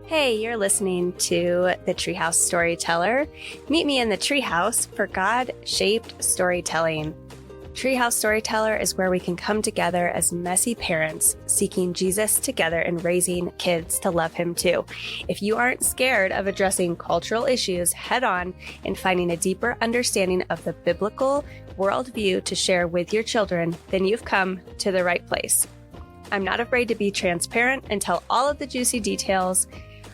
Hey, you're listening to The Treehouse Storyteller. Meet me in the treehouse for God-shaped storytelling. Treehouse Storyteller is where we can come together as messy parents seeking Jesus together and raising kids to love him too. If you aren't scared of addressing cultural issues head on and finding a deeper understanding of the biblical worldview to share with your children, then you've come to the right place. I'm not afraid to be transparent and tell all of the juicy details.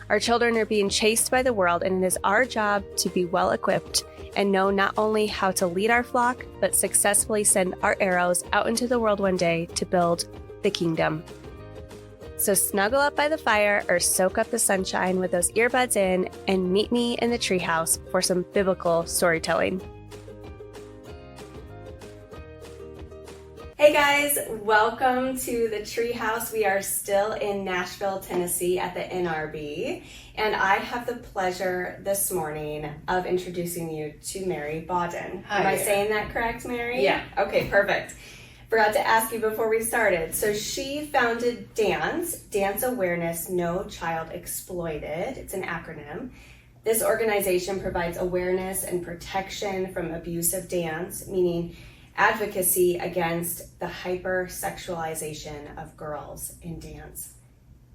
Our children are being chased by the world, and it is our job to be well equipped and know not only how to lead our flock, but successfully send our arrows out into the world one day to build the kingdom. So snuggle up by the fire or soak up the sunshine with those earbuds in and meet me in the treehouse for some biblical storytelling. Hey guys, welcome to the Treehouse. We are still in Nashville, Tennessee at the NRB, and I have the pleasure this morning of introducing you to Mary Bawden. Hi. Am I saying that correct, Mary? Yeah. Okay, perfect. Forgot to ask you before we started. So she founded Dance Awareness No Child Exploited. It's an acronym. This organization provides awareness and protection from abusive dance, meaning advocacy against the hyper-sexualization of girls in dance.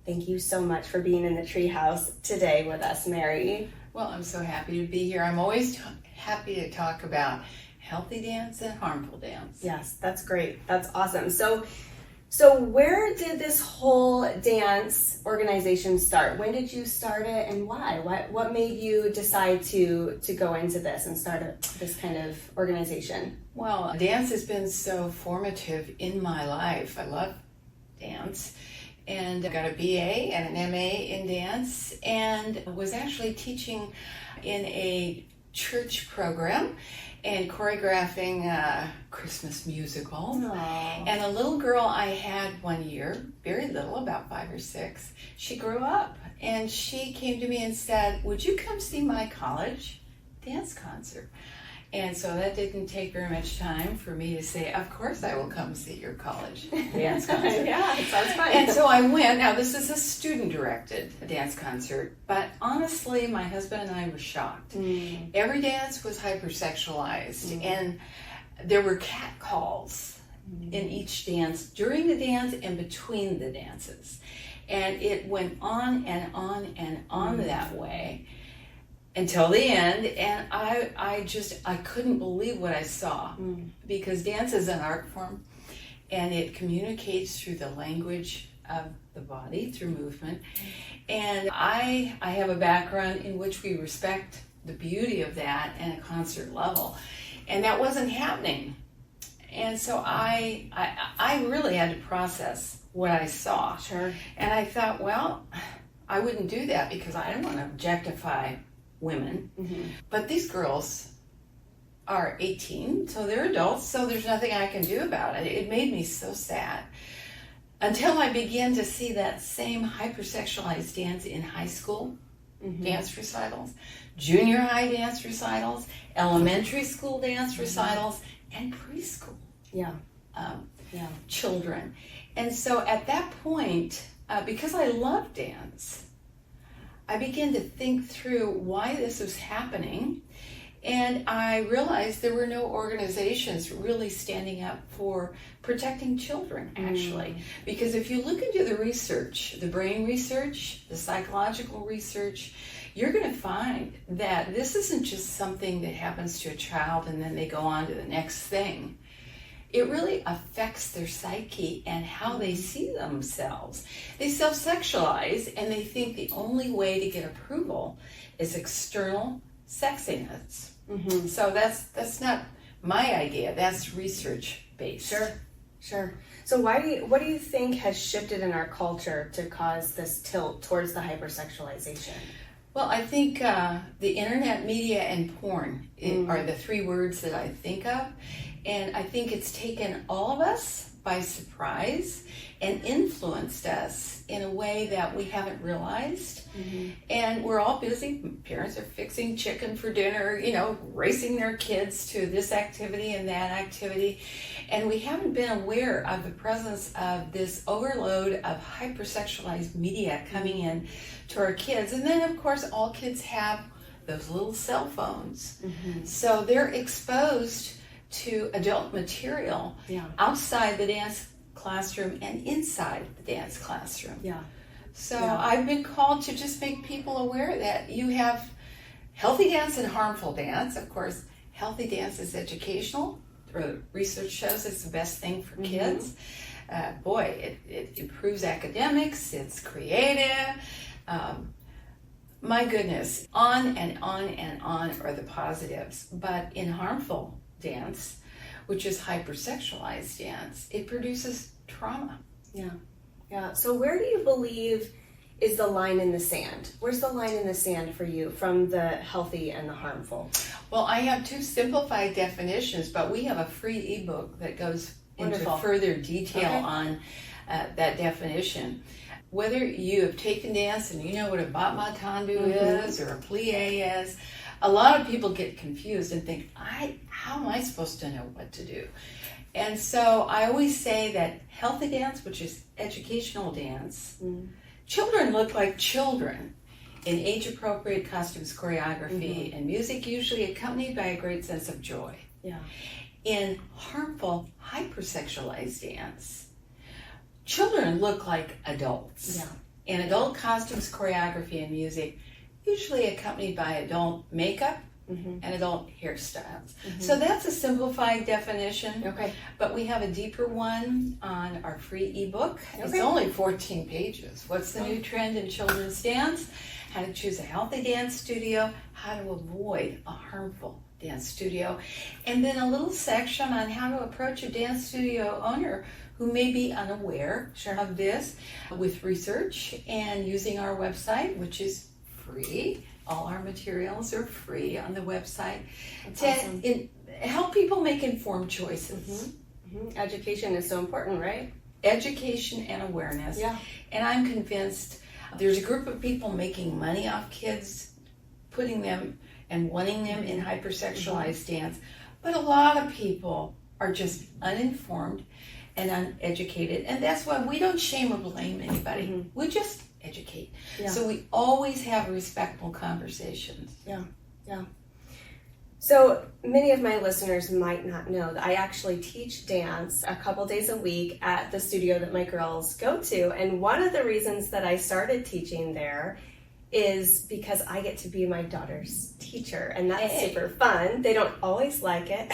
Thank you so much for being in the treehouse today with us, Mary. Well, I'm so happy to be here. I'm always happy to talk about healthy dance and harmful dance. Yes, that's great. That's awesome. So where did this whole dance organization start? When did you start it and why? What made you decide to go into this and start this kind of organization? Well, dance has been so formative in my life. I love dance. And I got a BA and an MA in dance and was actually teaching in a church program and choreographing a Christmas musical. Aww. And a little girl I had one year, very little, about 5 or 6, she grew up and she came to me and said, "Would you come see my college dance concert?" And so that didn't take very much time for me to say, "Of course I will come see your college dance concert." Yeah, it sounds fun. And so I went. Now this is a student-directed dance concert, but honestly, my husband and I were shocked. Every dance was hyper-sexualized, and there were catcalls in each dance, during the dance and between the dances. And it went on and on and on that way until the end, and I couldn't believe what I saw, because dance is an art form and it communicates through the language of the body, through movement. And I have a background in which we respect the beauty of that at a concert level, and that wasn't happening. And so I really had to process what I saw. Sure. And I thought, well, I wouldn't do that because I don't want to objectify women. But these girls are 18, so they're adults, so there's nothing I can do about it. It made me so sad until I began to see that same hypersexualized dance in high school dance recitals, junior high dance recitals, elementary school dance recitals, and preschool children. And so at that point, because I love dance, I began to think through why this was happening, and I realized there were no organizations really standing up for protecting children, actually. Because if you look into the research, the brain research, the psychological research, you're going to find that this isn't just something that happens to a child and then they go on to the next thing. It really affects their psyche and how they see themselves. They self-sexualize and they think the only way to get approval is external sexiness. So that's not my idea. That's research-based. Sure. So what do you think has shifted in our culture to cause this tilt towards the hypersexualization? Well, I think the internet, media, and porn are the 3 words that I think of. And I think it's taken all of us by surprise and influenced us in a way that we haven't realized. And we're all busy. Parents are fixing chicken for dinner, racing their kids to this activity and that activity. And we haven't been aware of the presence of this overload of hyper-sexualized media coming in to our kids. And then, of course, all kids have those little cell phones. So they're exposed to adult material outside the dance classroom and inside the dance classroom. So I've been called to just make people aware that you have healthy dance and harmful dance. Of course, healthy dance is educational. Research shows it's the best thing for kids. It improves academics, it's creative. My goodness, on and on and on are the positives. But in harmful dance, which is hyper-sexualized dance, it produces trauma. So where do you believe is the line in the sand? Where's the line in the sand for you from the healthy and the harmful? Well, I have two simplified definitions, but we have a free ebook that goes into further detail on that definition. Whether you have taken dance and you know what a bat matandu is or a plie is, a lot of people get confused and think, how am I supposed to know what to do? And so I always say that healthy dance, which is educational dance, children look like children in age-appropriate costumes, choreography, and music, usually accompanied by a great sense of joy. In harmful, hyper-sexualized dance, children look like adults. In adult costumes, choreography, and music, usually accompanied by adult makeup and adult hairstyles. So that's a simplified definition. But we have a deeper one on our free ebook. It's only 14 pages. What's the new trend in children's dance? How to choose a healthy dance studio, how to avoid a harmful dance studio, and then a little section on how to approach a dance studio owner who may be unaware of this with research and using our website, which is free. All our materials are free on the website to help people make informed choices. Education is so important, right? Education and awareness. And I'm convinced there's a group of people making money off kids, putting them and wanting them in hypersexualized dance. But a lot of people are just uninformed and uneducated. And that's why we don't shame or blame anybody. We just educate. So we always have respectful conversations. So many of my listeners might not know that I actually teach dance a couple days a week at the studio that my girls go to. And one of the reasons that I started teaching there is because I get to be my daughter's teacher, and that's super fun. They don't always like it.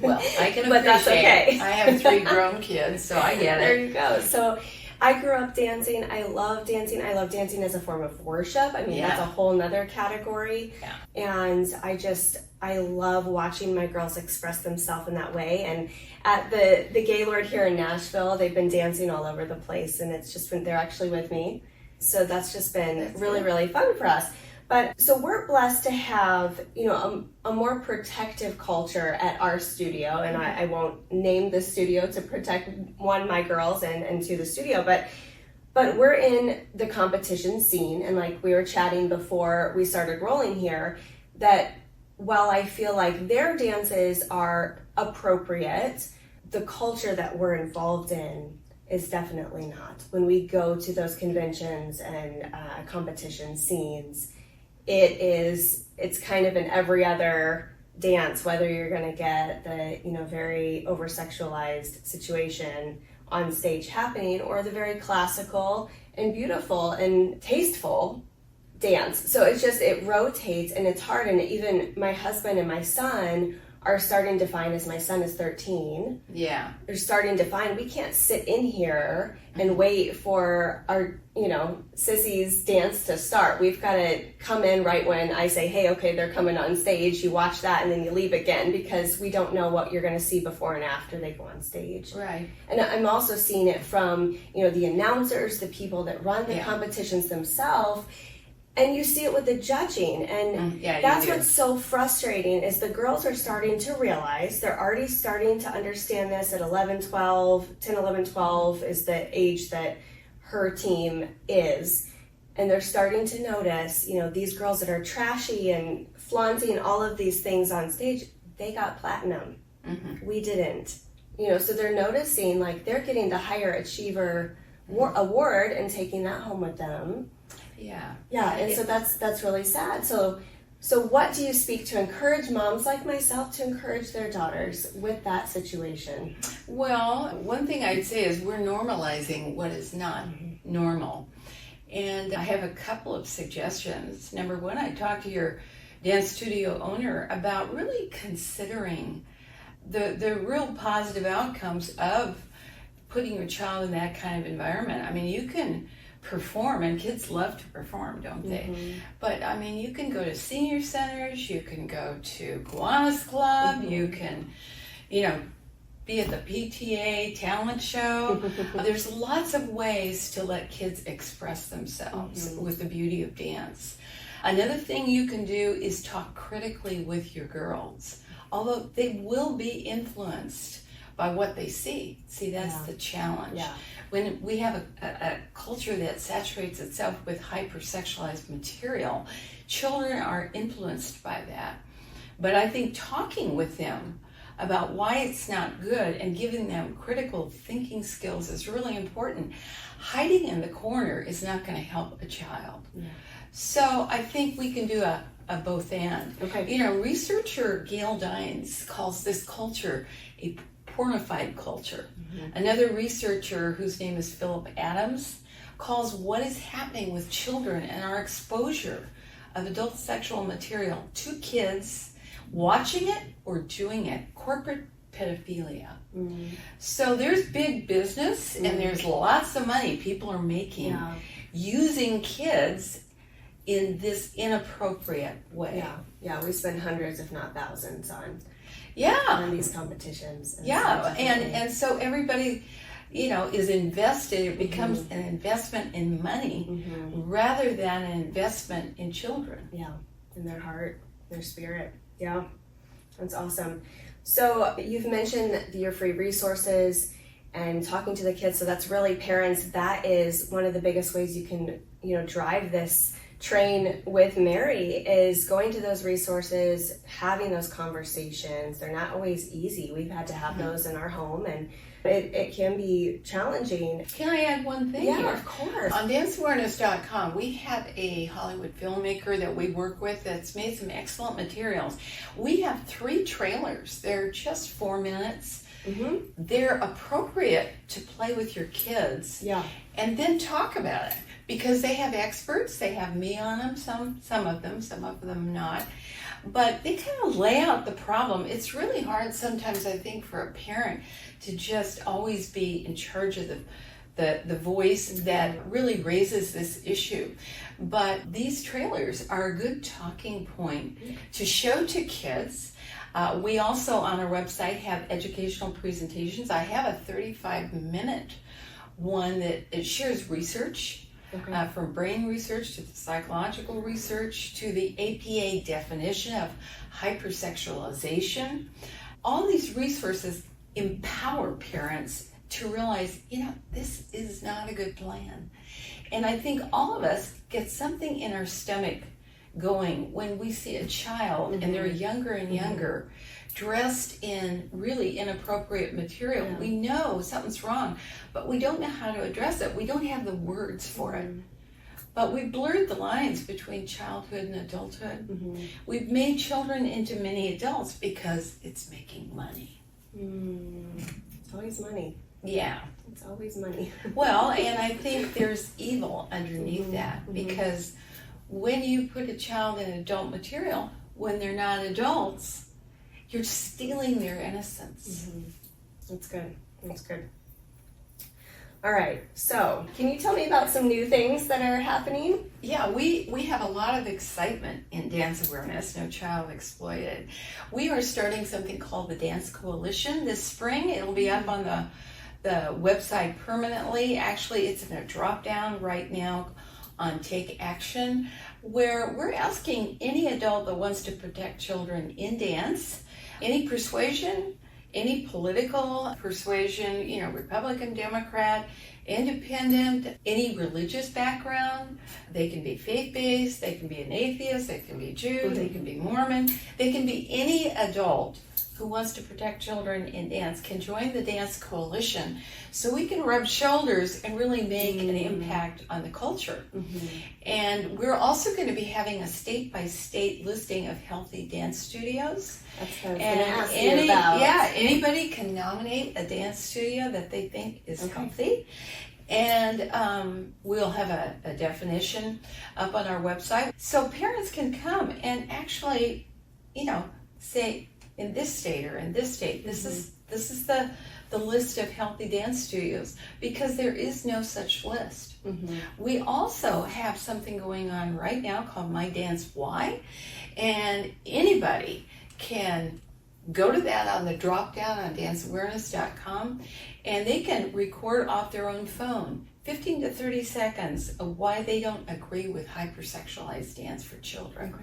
Well, I can appreciate but that's okay. it. I have 3 grown kids, so I get it. There you go. So I grew up dancing. I love dancing. I love dancing as a form of worship. I mean, that's a whole nother category. And I love watching my girls express themselves in that way. And at the Gaylord here in Nashville, they've been dancing all over the place, and it's just been, they're actually with me. So that's just been really, really fun for us. But so we're blessed to have, a more protective culture at our studio. And I won't name the studio to protect, one, my girls, and two, the studio. But we're in the competition scene. And like we were chatting before we started rolling here, that while I feel like their dances are appropriate, the culture that we're involved in is definitely not. When we go to those conventions and competition scenes, it's kind of an every other dance, whether you're going to get the very over sexualized situation on stage happening, or the very classical and beautiful and tasteful dance. So it rotates, and it's hard. And even my husband and my son are starting to find, as my son is 13, they're starting to find we can't sit in here and wait for our sissy's dance to start. We've got to come in right when I say, hey, okay, they're coming on stage. You watch that and then you leave again, because we don't know what you're going to see before and after they go on stage. And I'm also seeing it from the announcers, the people that run the competitions themselves. And you see it with the judging, and that's what's so frustrating is the girls are starting to realize, they're already starting to understand this at 11, 12, 10, 11, 12 is the age that her team is. And they're starting to notice, you know, these girls that are trashy and flaunting all of these things on stage, they got platinum. We didn't. You know, so they're noticing like they're getting the higher achiever award and taking that home with them. Yeah, and so that's really sad. So what do you speak to encourage moms like myself to encourage their daughters with that situation? Well, one thing I'd say is we're normalizing what is not normal. And I have a couple of suggestions. Number one, I talked to your dance studio owner about really considering the real positive outcomes of putting your child in that kind of environment. I mean, you can perform, and kids love to perform, don't they? But I mean, you can go to senior centers, you can go to Kiwanis Club, you can, you know, be at the PTA talent show. There's lots of ways to let kids express themselves with the beauty of dance. Another thing you can do is talk critically with your girls, although they will be influenced by what they see. See, that's the challenge. When we have a culture that saturates itself with hyper-sexualized material, children are influenced by that. But I think talking with them about why it's not good and giving them critical thinking skills is really important. Hiding in the corner is not going to help a child. So I think we can do a both and. You know, researcher Gail Dines calls this culture a pornified culture. Another researcher whose name is Philip Adams calls what is happening with children and our exposure of adult sexual material to kids, watching it or doing it, corporate pedophilia. So there's big business and there's lots of money people are making using kids in this inappropriate way. We spend hundreds if not thousands on these competitions. And so everybody, you know, is invested. It becomes an investment in money rather than an investment in children. In their heart, their spirit. That's awesome. So you've mentioned your free resources and talking to the kids. So that's really parents. That is one of the biggest ways you can, you know, drive this train with Mary is going to those resources, having those conversations. They're not always easy. We've had to have those in our home, and it can be challenging. Can I add one thing? Yeah, of course. On danceawareness.com, we have a Hollywood filmmaker that we work with that's made some excellent materials. We have 3 trailers. They're just 4 minutes. They're appropriate to play with your kids. And then talk about it. Because they have experts, they have me on them, some of them not. But they kind of lay out the problem. It's really hard sometimes, I think, for a parent to just always be in charge of the voice that really raises this issue. But these trailers are a good talking point to show to kids. We also on our website have educational presentations. I have a 35-minute one that it shares research. From brain research to the psychological research to the APA definition of hyper-sexualization. All these resources empower parents to realize, you know, this is not a good plan. And I think all of us get something in our stomach going when we see a child and they're younger and younger dressed in really inappropriate material. We know something's wrong, but we don't know how to address it. We don't have the words for it. But we've blurred the lines between childhood and adulthood. We've made children into mini adults because it's making money. It's always money. It's always money. Well, and I think there's evil underneath that, because when you put a child in adult material, when they're not adults, you're stealing their innocence. That's good. That's good. All right. So, can you tell me about some new things that are happening? Yeah, we have a lot of excitement in Dance Awareness, No Child Exploited. We are starting something called the Dance Coalition this spring. It'll be up on the website permanently. Actually, it's in a drop down right now on Take Action. where we're asking any adult that wants to protect children in dance, any persuasion, any political persuasion, Republican, Democrat, independent, any religious background. They can be faith-based, they can be an atheist, they can be Jew, they can be Mormon, they can be any adult who wants to protect children in dance can join the Dance Coalition so we can rub shoulders and really make an impact on the culture. And we're also going to be having a state-by-state listing of healthy dance studios. That's what I was going to ask you about. Yeah, anybody can nominate a dance studio that they think is healthy. And we'll have a definition up on our website so parents can come and actually, say, in this state or in this state, this is the list of healthy dance studios, because there is no such list. We also have something going on right now called My Dance Why, and anybody can go to that on the drop down on danceawareness.com, and they can record off their own phone 15 to 30 seconds of why they don't agree with hypersexualized dance for children.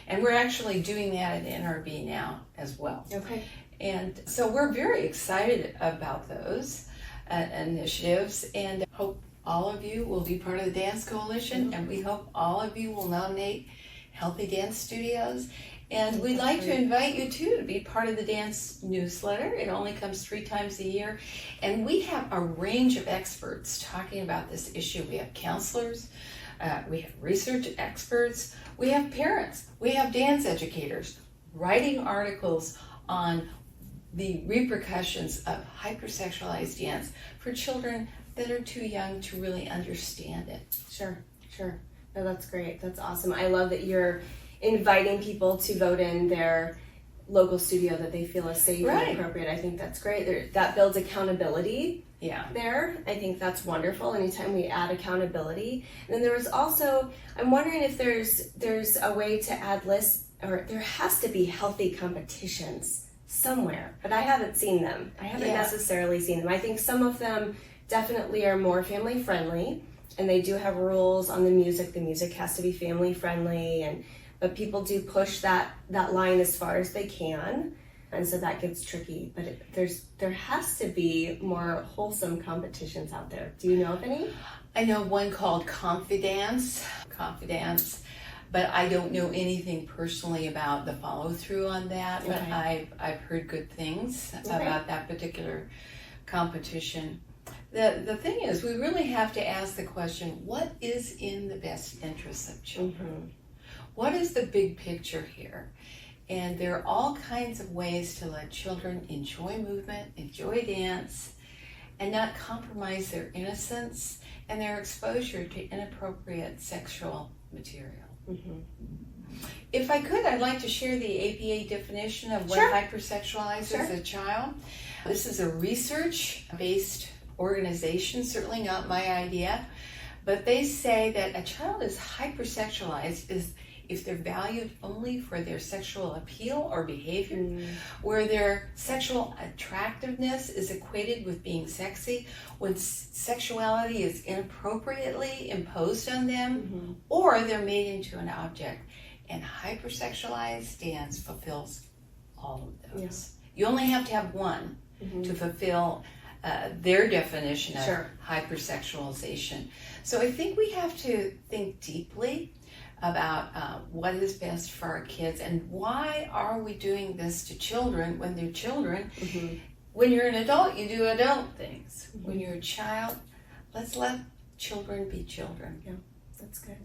And we're actually doing that at NRB now as well. And so we're very excited about those initiatives, and hope all of you will be part of the Dance Coalition, and we hope all of you will nominate healthy dance studios. And we'd like to invite you too to be part of the dance newsletter. It only comes 3 times a year. And we have a range of experts talking about this issue. We have counselors, we have research experts, we have parents, we have dance educators writing articles on the repercussions of hypersexualized dance for children that are too young to really understand it. Sure. No, that's great. That's awesome. I love that you're inviting people to vote in their local studio that they feel is safe and appropriate. I think that's great. That builds accountability there. I think that's wonderful anytime we add accountability. And then there was also, I'm wondering if there's a way to add lists, or there has to be healthy competitions somewhere, but I haven't seen them. I haven't necessarily seen them. I think some of them definitely are more family friendly, and they do have rules on the music. The music has to be family friendly, but people do push that line as far as they can, and so that gets tricky. But there has to be more wholesome competitions out there. Do you know of any? I know one called Confidence, but I don't know anything personally about the follow through on that. But I've heard good things about that particular competition. The thing is, we really have to ask the question, what is in the best interest of children? What is the big picture here? And there are all kinds of ways to let children enjoy movement, enjoy dance, and not compromise their innocence and their exposure to inappropriate sexual material. If I could, I'd like to share the APA definition of what hypersexualizes a child. This is a research-based organization, certainly not my idea, but they say that a child is hypersexualized if they're valued only for their sexual appeal or behavior, where their sexual attractiveness is equated with being sexy, when sexuality is inappropriately imposed on them, or they're made into an object. And hypersexualized dance fulfills all of those. You only have to have one to fulfill their definition of hypersexualization. So I think we have to think deeply about what is best for our kids, and why are we doing this to children when they're children. When you're an adult, you do adult things. When you're a child, let's let children be children. Yeah, that's good.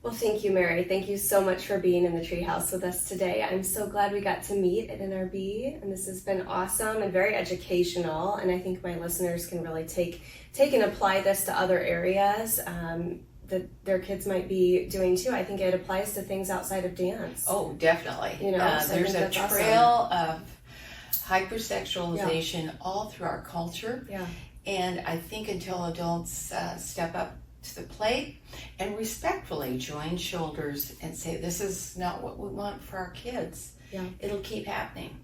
Well, thank you, Mary. Thank you so much for being in the Treehouse with us today. I'm so glad we got to meet at NRB, and this has been awesome and very educational, and I think my listeners can really take and apply this to other areas that their kids might be doing too. I think it applies to things outside of dance. Oh, definitely. So there's a trail of hypersexualization all through our culture. And I think until adults step up to the plate and respectfully join shoulders and say, this is not what we want for our kids, it'll keep happening.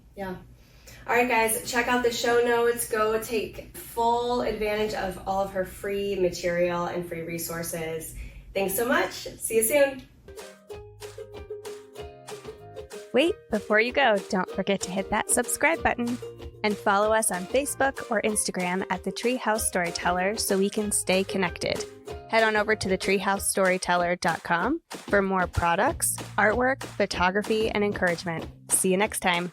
All right, guys, check out the show notes. Go take full advantage of all of her free material and free resources. Thanks so much. See you soon. Wait, before you go, don't forget to hit that subscribe button and follow us on Facebook or Instagram at The Treehouse Storyteller so we can stay connected. Head on over to thetreehousestoryteller.com for more products, artwork, photography, and encouragement. See you next time.